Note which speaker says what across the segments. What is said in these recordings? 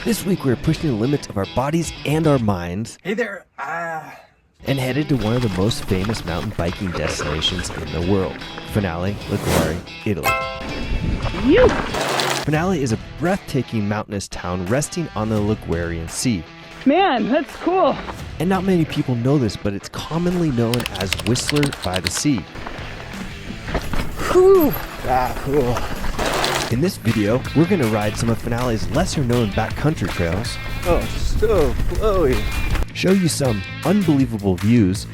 Speaker 1: This week we're pushing the limits of our bodies and our minds.
Speaker 2: Hey there,
Speaker 1: And headed to one of the most famous mountain biking destinations in the world, Finale, Ligure, Italy.
Speaker 3: You.
Speaker 1: Finale is a breathtaking mountainous town resting on the Ligurian Sea.
Speaker 3: Man, that's cool.
Speaker 1: And not many people know this, but it's commonly known as Whistler by the Sea.
Speaker 2: Whew. Cool.
Speaker 1: In this video, we're going to ride some of Finale's lesser known backcountry trails.
Speaker 2: Oh, so flowy.
Speaker 1: Show you some unbelievable views,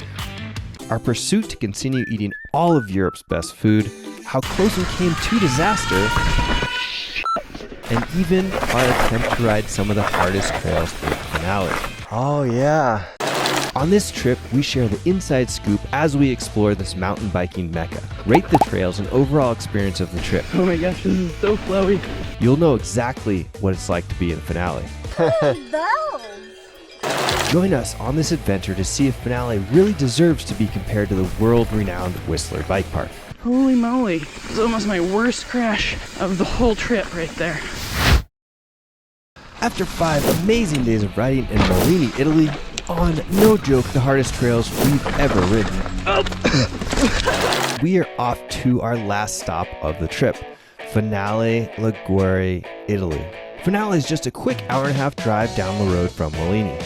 Speaker 1: our pursuit to continue eating all of Europe's best food, how close we came to disaster, and even our attempt to ride some of the hardest trails in Finale.
Speaker 2: Oh yeah.
Speaker 1: On this trip, we share the inside scoop as we explore this mountain biking mecca, rate the trails and overall experience of the trip.
Speaker 3: Oh my gosh, this is so flowy.
Speaker 1: You'll know exactly what it's like to be in Finale. Join us on this adventure to see if Finale really deserves to be compared to the world-renowned Whistler Bike Park.
Speaker 3: Holy moly, it's almost my worst crash of the whole trip right there.
Speaker 1: After 5 amazing days of riding in Molini, Italy, on, no joke, the hardest trails we've ever ridden, we are off to our last stop of the trip, Finale, Ligure, Italy. Finale is just a quick hour-and-a-half drive down the road from Molini.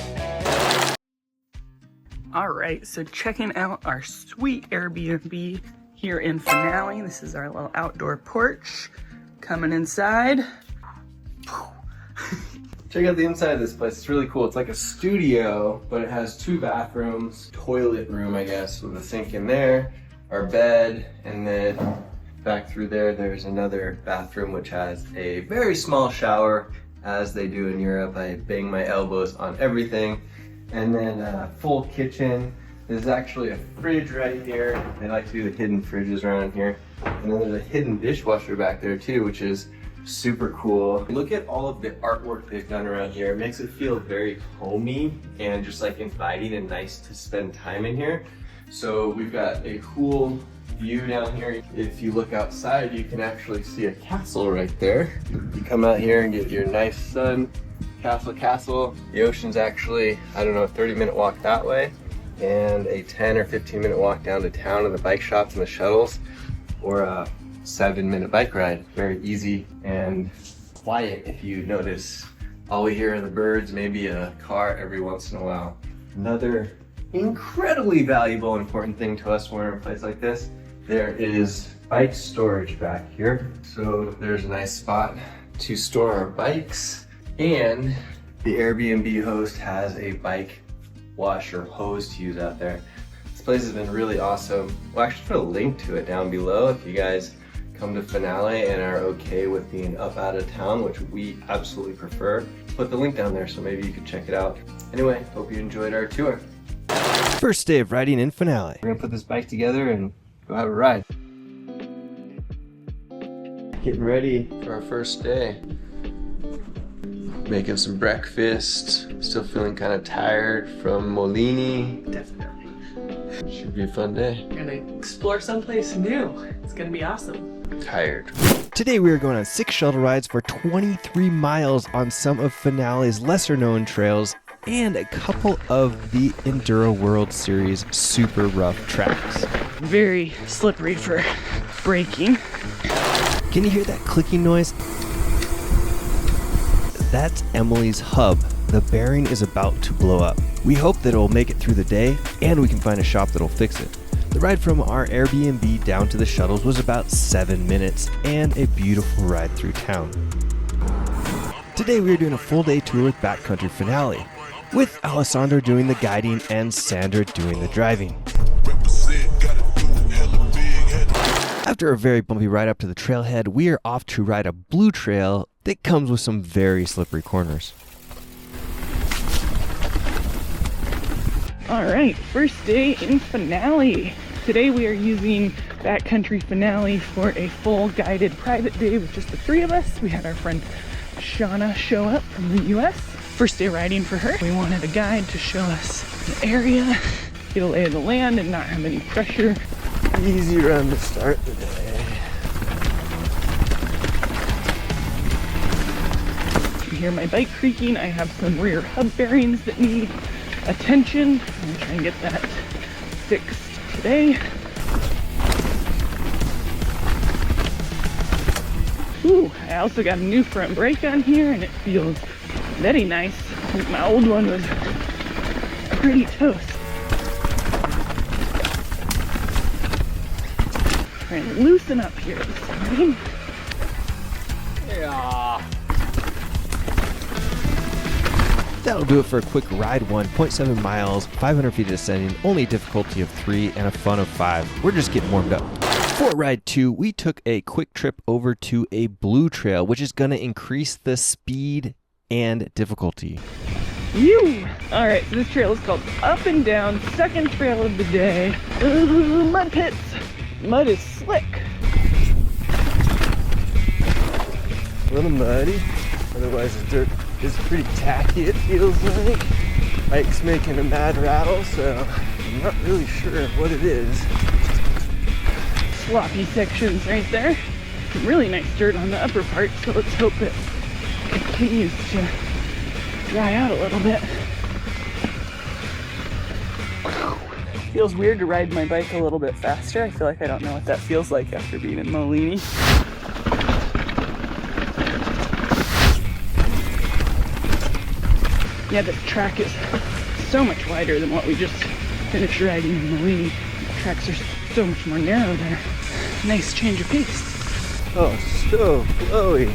Speaker 3: All right, so checking out our sweet Airbnb here in Finale. This is our little outdoor porch. Coming inside.
Speaker 2: Check out the inside of this place. It's really cool. It's like a studio, but it has 2 bathrooms, toilet room, I guess, with a sink in there, our bed, and then back through there, there's another bathroom which has a very small shower, as they do in Europe. I bang my elbows on everything. And then a full kitchen. There's actually a fridge right here. They like to do the hidden fridges around here. And then there's a hidden dishwasher back there too, which is super cool. Look at all of the artwork they've done around here. It makes it feel very homey and just like inviting and nice to spend time in here. So we've got a cool view down here. If you look outside, you can actually see a castle right there. You come out here and get your nice sun. Castle. The ocean's actually, I don't know, a 30-minute walk that way and a 10 or 15-minute walk down to town to the bike shops and the shuttles, or a 7-minute bike ride. Very easy and quiet. If you notice, all we hear are the birds, maybe a car every once in a while. Another incredibly valuable and important thing to us when we're in a place like this, there is bike storage back here. So there's a nice spot to store our bikes. And the Airbnb host has a bike wash or hose to use out there. This place has been really awesome. We'll actually put a link to it down below if you guys come to Finale and are okay with being up out of town, which we absolutely prefer. Put the link down there so maybe you can check it out. Anyway, hope you enjoyed our tour.
Speaker 1: First day of riding in Finale.
Speaker 2: We're gonna put this bike together and go have a ride. Getting ready for our first day. Making some breakfast, still feeling kind of tired from Molini.
Speaker 3: Definitely.
Speaker 2: Should be a fun day.
Speaker 3: We're gonna explore someplace new. It's gonna be awesome.
Speaker 2: Tired.
Speaker 1: Today we are going on 6 shuttle rides for 23 miles on some of Finale's lesser known trails and a couple of the Enduro World Series super rough tracks.
Speaker 3: Very slippery for braking.
Speaker 1: Can you hear that clicking noise? That's Emily's hub. The bearing is about to blow up. We hope that it will make it through the day and we can find a shop that'll fix it. The ride from our Airbnb down to the shuttles was about 7 minutes and a beautiful ride through town. Today we are doing a full day tour with Backcountry Finale, with Alessandro doing the guiding and Sandra doing the driving. After a very bumpy ride up to the trailhead, we are off to ride a blue trail that comes with some very slippery corners.
Speaker 3: All right, first day in Finale. Today we are using Backcountry Finale for a full guided private day with just the 3 of us. We had our friend Shauna show up from the US. First day riding for her. We wanted a guide to show us the area, get a lay of the land and not have any pressure.
Speaker 2: Easy run to start the day.
Speaker 3: can hear my bike creaking. I have some rear hub bearings that need attention. I'm gonna try and get that fixed today. Ooh, I also got a new front brake on here and it feels very nice. I think my old one was pretty toast. Trying to loosen up here this morning.
Speaker 2: Yeah.
Speaker 1: That'll do it for a quick ride 1.7 miles, 500 feet of descending, only a difficulty of 3 and a fun of 5. We're just getting warmed up. For ride 2, we took a quick trip over to a blue trail, which is going to increase the speed and difficulty.
Speaker 3: Alright, so this trail is called Up and Down, second trail of the day. Ooh, mud pits. Mud is slick.
Speaker 2: A little muddy, otherwise the dirt is pretty tacky, it feels like. Bike's making a mad rattle, so I'm not really sure what it is.
Speaker 3: Sloppy sections right there. Some really nice dirt on the upper part, so let's hope it continues to dry out a little bit. Feels weird to ride my bike a little bit faster. I feel like I don't know what that feels like after being in Molini. Yeah, the track is so much wider than what we just finished riding in Molini. The tracks are so much more narrow there. Nice change of pace.
Speaker 2: Oh, so flowy.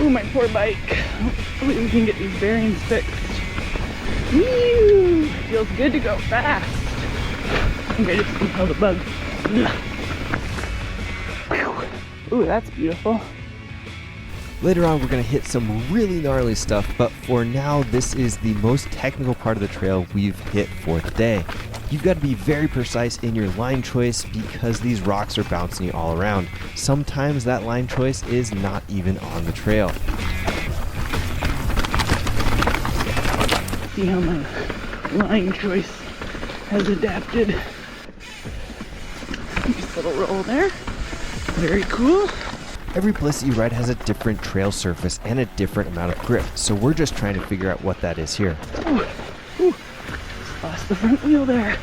Speaker 3: Ooh, my poor bike. Hopefully we can get these bearings fixed. Woo! Feels good to go fast. I think I just inhaled a bug. Ooh, that's beautiful.
Speaker 1: Later on, we're going to hit some really gnarly stuff, but for now, this is the most technical part of the trail we've hit for today. You've got to be very precise in your line choice because these rocks are bouncing you all around. Sometimes that line choice is not even on the trail.
Speaker 3: See how my line choice has adapted. Nice little roll there. Very cool.
Speaker 1: Every place that you ride has a different trail surface and a different amount of grip, so we're just trying to figure out what that is here.
Speaker 3: Ooh. Lost the front wheel there.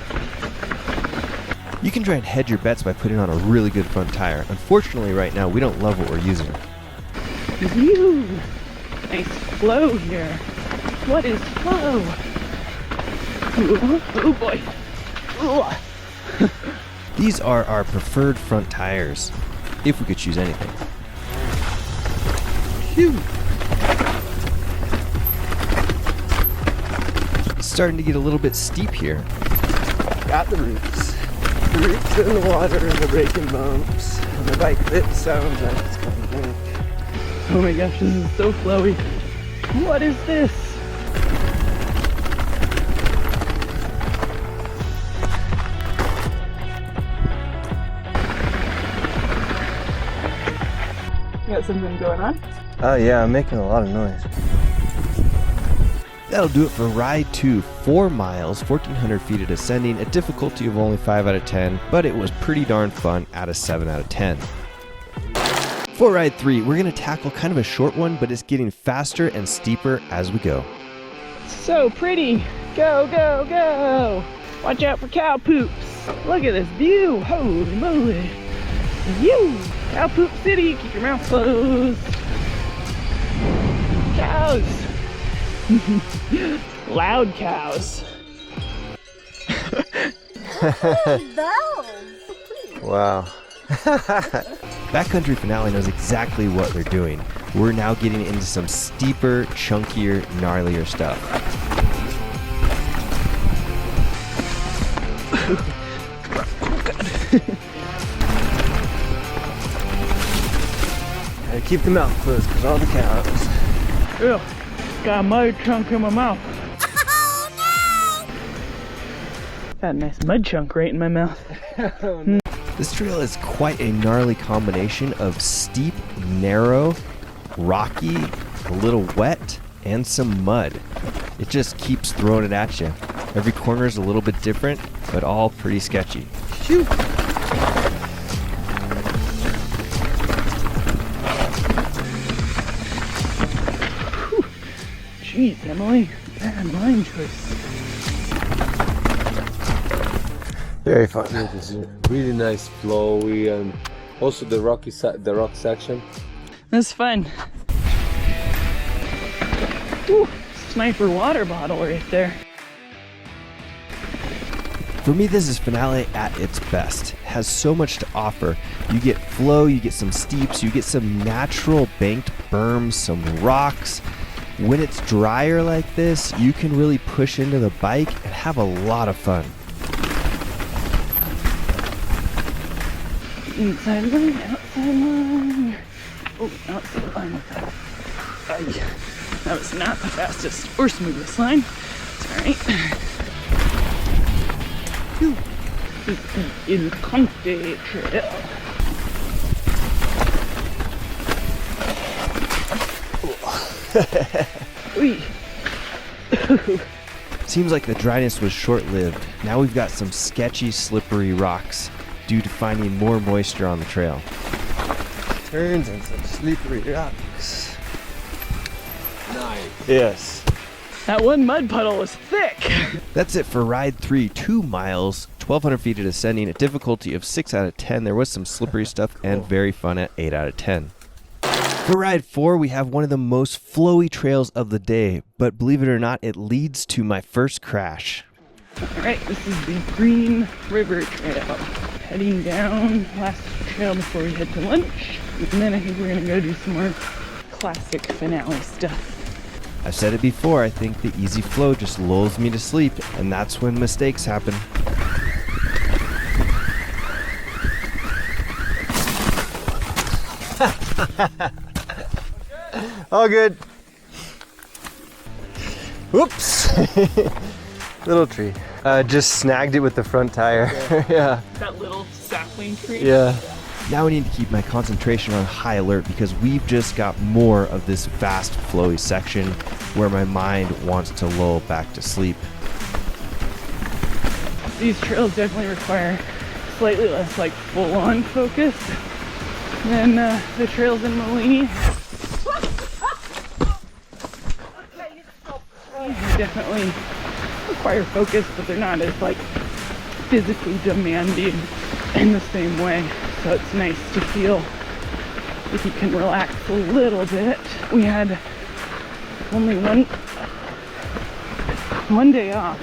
Speaker 1: You can try and hedge your bets by putting on a really good front tire. Unfortunately, right now, we don't love what we're using.
Speaker 3: Ooh. Nice flow here. What is flow? Ooh, oh boy. Ooh.
Speaker 1: These are our preferred front tires, if we could choose anything.
Speaker 3: Phew.
Speaker 1: It's starting to get a little bit steep here.
Speaker 2: Got the roots. The roots in the water and the braking bumps. And the bike lip sounds like it's coming back.
Speaker 3: Oh my gosh, this is so flowy. What is this? You got something going on?
Speaker 2: Oh yeah, I'm making a lot of noise.
Speaker 1: That'll do it for ride 2, 4 miles, 1,400 feet of descending, a difficulty of only 5 out of 10, but it was pretty darn fun at a 7 out of 10. For ride 3, we're going to tackle kind of a short one, but it's getting faster and steeper as we go.
Speaker 3: So pretty. Go, go, go. Watch out for cow poops. Look at this view. Holy moly. View. Cow poop city. Keep your mouth closed. Cows. Loud cows.
Speaker 2: Wow.
Speaker 1: Backcountry Finale knows exactly what they're doing. We're now getting into some steeper, chunkier, gnarlier stuff.
Speaker 2: Gotta keep the mouth closed because all the cows.
Speaker 3: Ew. Got a mud chunk in my mouth.
Speaker 4: Oh no!
Speaker 3: Got a nice mud chunk right in my mouth.
Speaker 1: This trail is quite a gnarly combination of steep, narrow, rocky, a little wet, and some mud. It just keeps throwing it at you. Every corner is a little bit different, but all pretty sketchy.
Speaker 2: Shoot.
Speaker 3: Jeez, Emily, bad line choice.
Speaker 5: Very fun. It's a really nice flowy, and also the rock section.
Speaker 3: That's fun. Ooh, sniper water bottle right there.
Speaker 1: For me, this is Finale at its best. It has so much to offer. You get flow, you get some steeps, you get some natural banked berms, some rocks. When it's drier like this, you can really push into the bike and have a lot of fun.
Speaker 3: Inside line, outside line. Oh, outside line. Ay, that was not the fastest or smoothest line. It's alright. This is the Conte trail.
Speaker 1: Seems like the dryness was short-lived. Now we've got some sketchy, slippery rocks due to finding more moisture on the trail.
Speaker 2: Turns and some slippery rocks.
Speaker 5: Nice.
Speaker 1: Yes.
Speaker 3: That one mud puddle was thick.
Speaker 1: That's it for ride 3, 2 miles, 1,200 feet of descending, a difficulty of 6 out of 10. There was some slippery stuff and very fun at 8 out of 10. For ride 4, we have one of the most flowy trails of the day, but believe it or not, it leads to my first crash.
Speaker 3: Alright, this is the Green River Trail. Heading down last trail before we head to lunch. And then I think we're gonna go do some more classic Finale stuff.
Speaker 1: I've said it before, I think the easy flow just lulls me to sleep, and that's when mistakes happen.
Speaker 2: All good. Whoops. Little tree. Just snagged it with the front tire. Yeah.
Speaker 3: That little sapling tree.
Speaker 2: Yeah.
Speaker 1: Now I need to keep my concentration on high alert because we've just got more of this fast, flowy section where my mind wants to lull back to sleep.
Speaker 3: These trails definitely require slightly less like full-on focus than the trails in Molini. They definitely require focus, but they're not as like physically demanding in the same way. So it's nice to feel like you can relax a little bit. We had only one day off,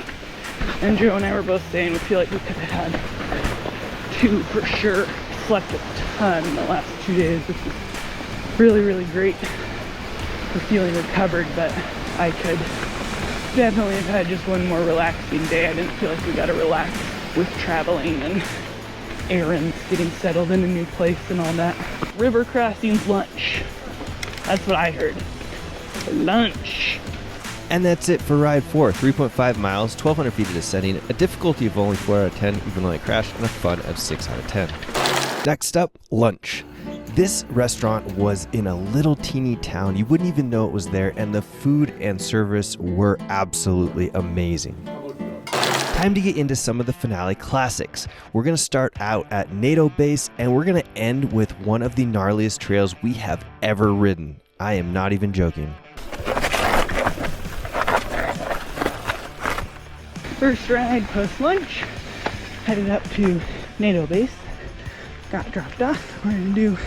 Speaker 3: and Joe and I were both saying we feel like we could have had 2 for sure. Slept a ton in the last 2 days, which is really, really great for feeling recovered, but I could definitely have had just one more relaxing day. I didn't feel like we got to relax with traveling and errands, getting settled in a new place and all that. River crossings lunch. That's what I heard. Lunch.
Speaker 1: And that's it for ride 4, 3.5 miles, 1,200 feet of descending, a difficulty of only 4 out of 10, even though I crashed, and a fun of 6 out of 10. Next up, lunch. This restaurant was in a little teeny town. You wouldn't even know it was there, and the food and service were absolutely amazing. Time to get into some of the Finale classics. We're going to start out at NATO Base, and we're going to end with one of the gnarliest trails we have ever ridden. I am not even joking.
Speaker 3: First ride post-lunch. Headed up to NATO Base. Got dropped off. We're going to do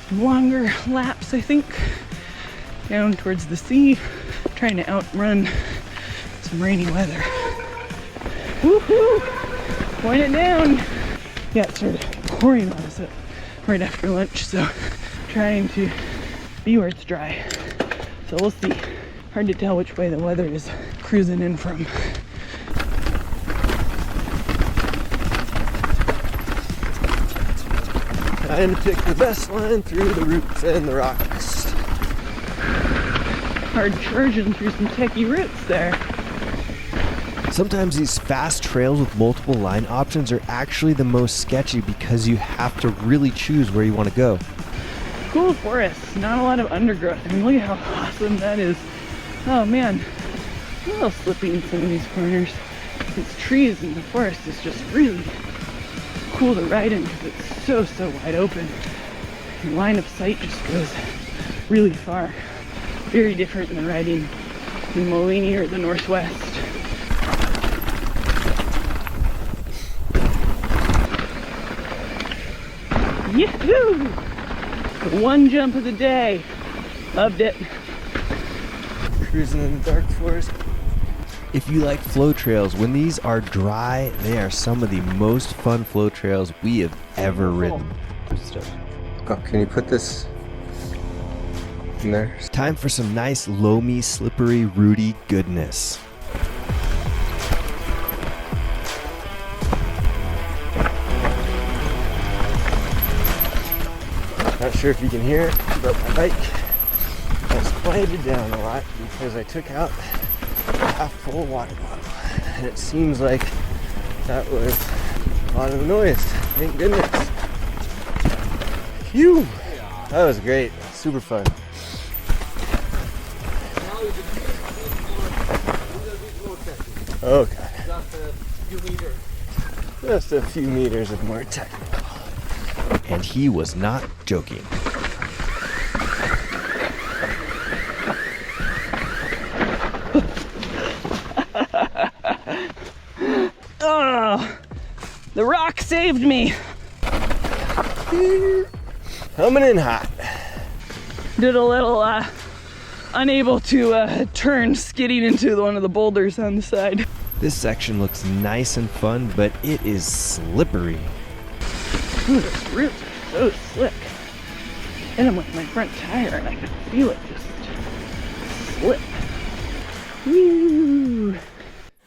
Speaker 3: some longer laps, I think, down towards the sea, trying to outrun some rainy weather. Woohoo! Point it down. Yeah, it started pouring on us right after lunch, so trying to be where it's dry. So we'll see. Hard to tell which way the weather is cruising in from.
Speaker 2: Trying to pick the best line through the roots and the rocks.
Speaker 3: Hard charging through some techie roots there.
Speaker 1: Sometimes these fast trails with multiple line options are actually the most sketchy because you have to really choose where you want to go.
Speaker 3: Cool forest, not a lot of undergrowth. I mean, look at how awesome that is. Oh man, a little slippy in some of these corners. These trees in the forest is just really cool to ride in because it's so wide open. Your line of sight just goes really far. Very different than riding the Molini or the Northwest. Yahoo! The one jump of the day. Loved it.
Speaker 2: Cruising in the dark forest.
Speaker 1: If you like flow trails, when these are dry, they are some of the most fun flow trails we have ever ridden.
Speaker 2: Oh, can you put this in there?
Speaker 1: It's time for some nice, loamy, slippery, rooty goodness.
Speaker 2: Not sure if you can hear it, but my bike has quieted down a lot because I took out a half full water bottle. And it seems like that was a lot of noise. Thank goodness. Phew! That was great. Super fun. Okay. Just a few meters of more technical.
Speaker 1: And he was not joking.
Speaker 3: Oh, the rock saved me.
Speaker 2: Coming in hot.
Speaker 3: Did a little unable to turn, skidding into one of the boulders on the side.
Speaker 1: This section looks nice and fun, but it is slippery.
Speaker 3: Ooh, this root is so slick. Hit him with my front tire and I could feel it just slip. Woo!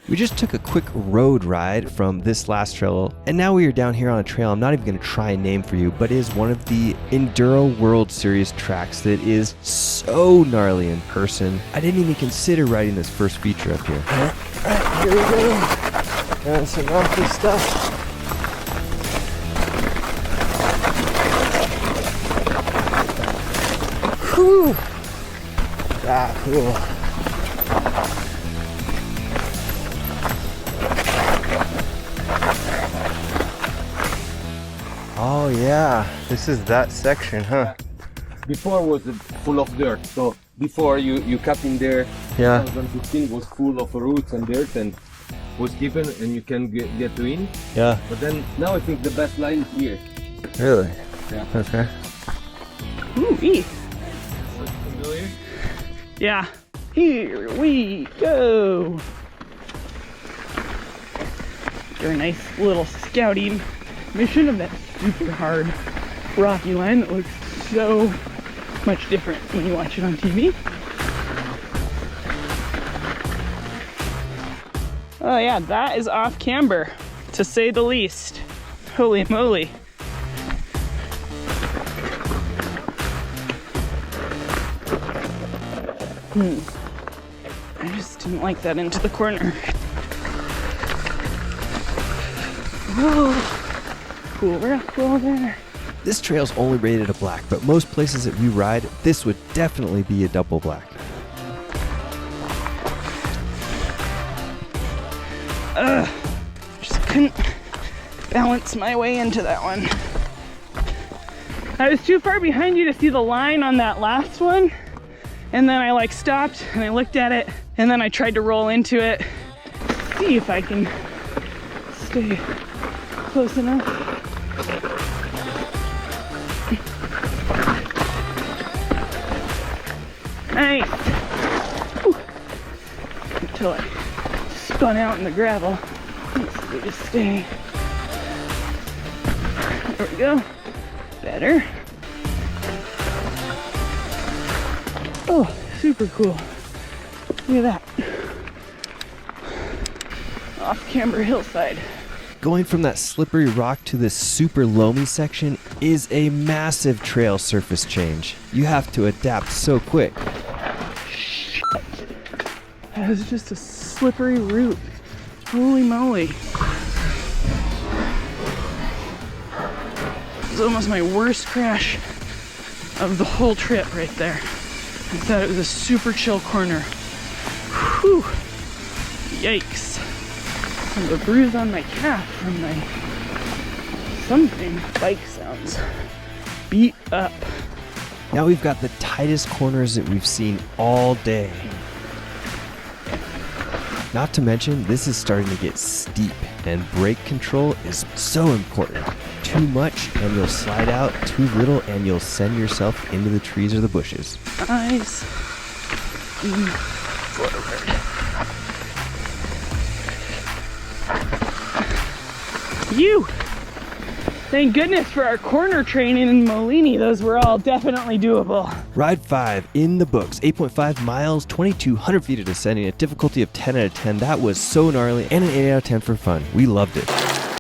Speaker 1: We just took a quick road ride from this last trail, and now we are down here on a trail I'm not even going to try and name for you, but it is one of the Enduro World Series tracks that is so gnarly in person. I didn't even consider riding this first feature up here.
Speaker 2: Alright, here we go. Doing some rocky stuff. Whew! Ah, cool. Oh yeah, this is that section, huh?
Speaker 5: Before was full of dirt, so before you cut in there,
Speaker 2: Yeah.
Speaker 5: 2015 was full of roots and dirt and was given and you can get in.
Speaker 2: Yeah.
Speaker 5: But then now I think the best line is here.
Speaker 2: Really?
Speaker 5: Yeah.
Speaker 2: Okay.
Speaker 3: Ooh-wee.
Speaker 5: Familiar?
Speaker 3: Yeah. Here we go. After a nice little scouting mission of that super hard rocky line that looks so much different when you watch it on TV. Oh yeah, that is off camber, to say the least. Holy moly. I just didn't like that into the corner. Whoa. Cool rock wall there.
Speaker 1: This trail's only rated a black, but most places that we ride, this would definitely be a double black.
Speaker 3: Just couldn't balance my way into that one. I was too far behind you to see the line on that last one. And then I like stopped and I looked at it and then I tried to roll into it. See if I can stay close enough. Nice. Whew. Until I spun out in the gravel. Let's see, just stay. There we go. Better. Oh, super cool. Look at that. Off Camber Hillside.
Speaker 1: Going from that slippery rock to this super loamy section is a massive trail surface change. You have to adapt so quick.
Speaker 3: That was just a slippery root. Holy moly. It was almost my worst crash of the whole trip right there. I thought it was a super chill corner. Whew. Yikes. And the bruise on my calf from my something bike sounds beat up.
Speaker 1: Now we've got the tightest corners that we've seen all day. Not to mention, this is starting to get steep, and brake control is so important. Too much and you'll slide out, too little and you'll send yourself into the trees or the bushes.
Speaker 3: Eyes forward. You! Thank goodness for our corner training in Molini. Those were all definitely doable.
Speaker 1: Ride 5 in the books, 8.5 miles, 2,200 feet of descending, a difficulty of 10 out of 10. That was so gnarly, and an 8 out of 10 for fun. We loved it.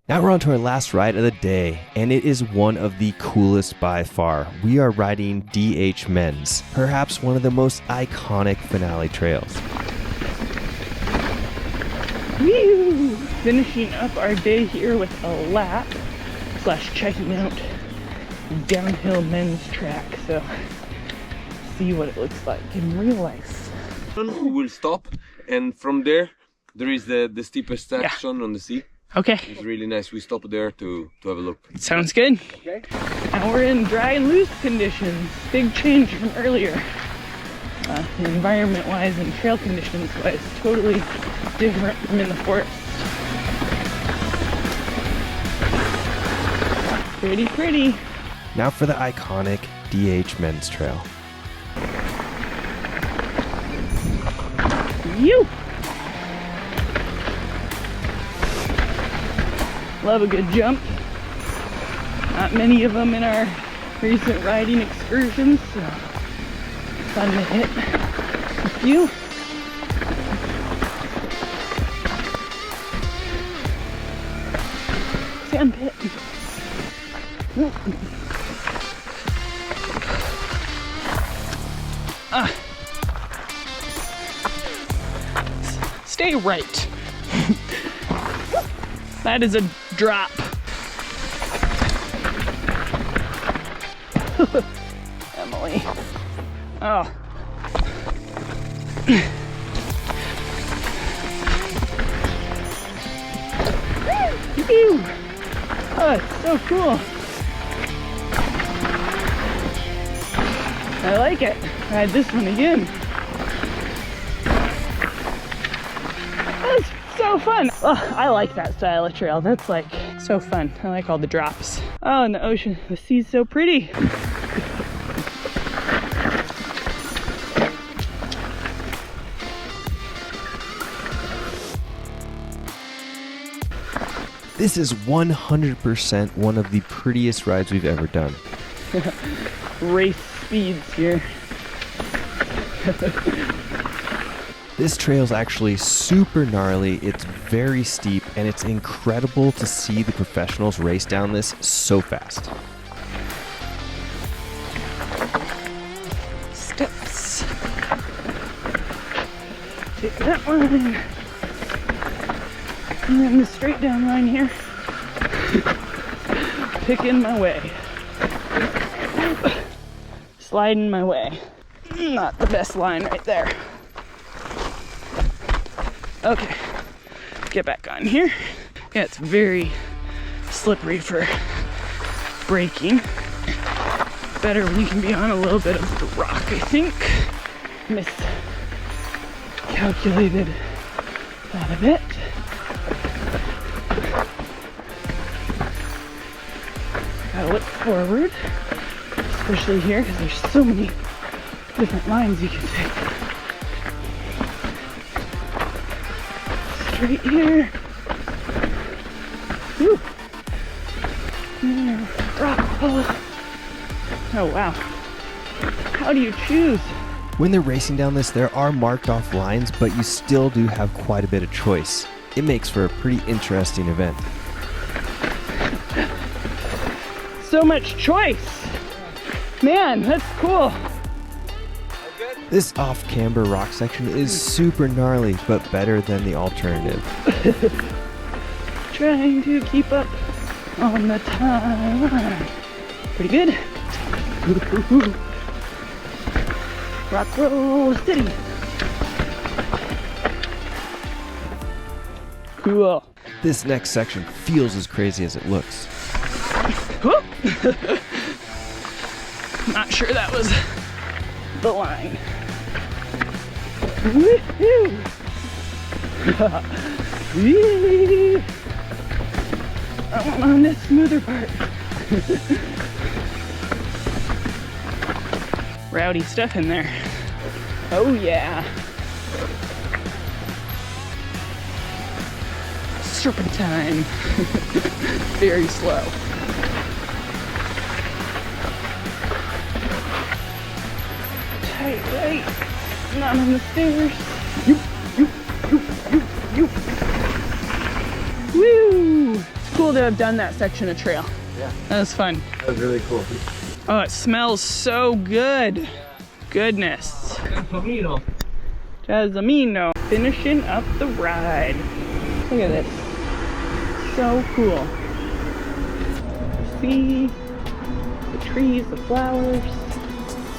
Speaker 1: Now we're on to our last ride of the day, and it is one of the coolest by far. We are riding DH Men's, perhaps one of the most iconic finale trails.
Speaker 3: Woo! Finishing up our day here with a lap / checking out downhill men's track. So see what it looks like in real life.
Speaker 5: We will stop, and from there is the steepest section on the sea.
Speaker 3: Okay.
Speaker 5: It's really nice. We stop there to have a look.
Speaker 3: Sounds good.
Speaker 5: Okay.
Speaker 3: Now we're in dry and loose conditions. Big change from earlier. Environment-wise and trail conditions-wise, totally different from in the forest. Pretty pretty.
Speaker 1: Now for the iconic DH Men's Trail.
Speaker 3: You! Love a good jump. Not many of them in our recent riding excursions, so fun to hit a few. Sand pit. Stay right. That is a drop. Emily. Oh. Ew. Oh, it's so cool. I like it. Ride this one again. That's so fun. Oh, I like that style of trail. That's like so fun. I like all the drops. Oh, and the ocean, the sea's so pretty.
Speaker 1: This is 100% one of the prettiest rides we've ever done.
Speaker 3: Race speeds here.
Speaker 1: This trail is actually super gnarly, it's very steep, and it's incredible to see the professionals race down this so fast.
Speaker 3: Steps. Take that line. And then the straight down line here. Picking my way. Sliding my way. Not the best line right there. Okay, get back on here. Yeah, it's very slippery for braking. Better when you can be on a little bit of the rock, I think. Miscalculated that a bit. Gotta look forward, especially here, because there's so many different lines you can take. Straight here. Woo. Rock. Oh wow. How do you choose?
Speaker 1: When they're racing down this, there are marked off lines, but you still do have quite a bit of choice. It makes for a pretty interesting event.
Speaker 3: So much choice. Man, that's cool.
Speaker 1: This off-camber rock section is super gnarly, but better than the alternative.
Speaker 3: Trying to keep up on the time. Pretty good. Rock roll city. Cool.
Speaker 1: This next section feels as crazy as it looks.
Speaker 3: Not sure that was the line. Woo-hoo. Whee! I'm on this smoother part. Rowdy stuff in there. Oh yeah. Serpentine. Very slow. Tight right. Not on the stairs. Woo! It's cool to have done that section of trail.
Speaker 2: Yeah.
Speaker 3: That was fun.
Speaker 2: That was really cool.
Speaker 3: Oh, it smells so good. Goodness. Jazzamino. Finishing up the ride. Look at this. So cool. See the trees, the flowers,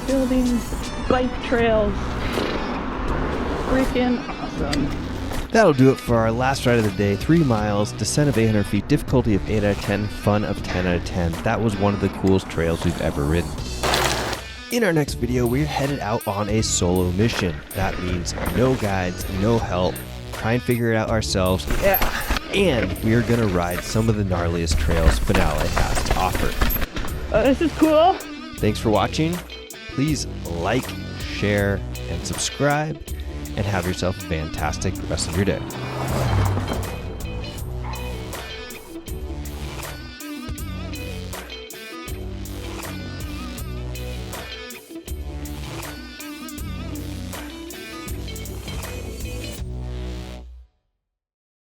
Speaker 3: buildings, bike trails. Freaking awesome.
Speaker 1: That'll do it for our last ride of the day. 3 miles, descent of 800 feet, difficulty of 8 out of 10, fun of 10 out of 10. That was one of the coolest trails we've ever ridden. In our next video, we're headed out on a solo mission. That means no guides, no help, try and figure it out ourselves. Yeah. And we are gonna ride some of the gnarliest trails Finale has to offer.
Speaker 3: Oh, this is cool.
Speaker 1: Thanks for watching. Please like, share, and subscribe, and have yourself a fantastic rest of your day.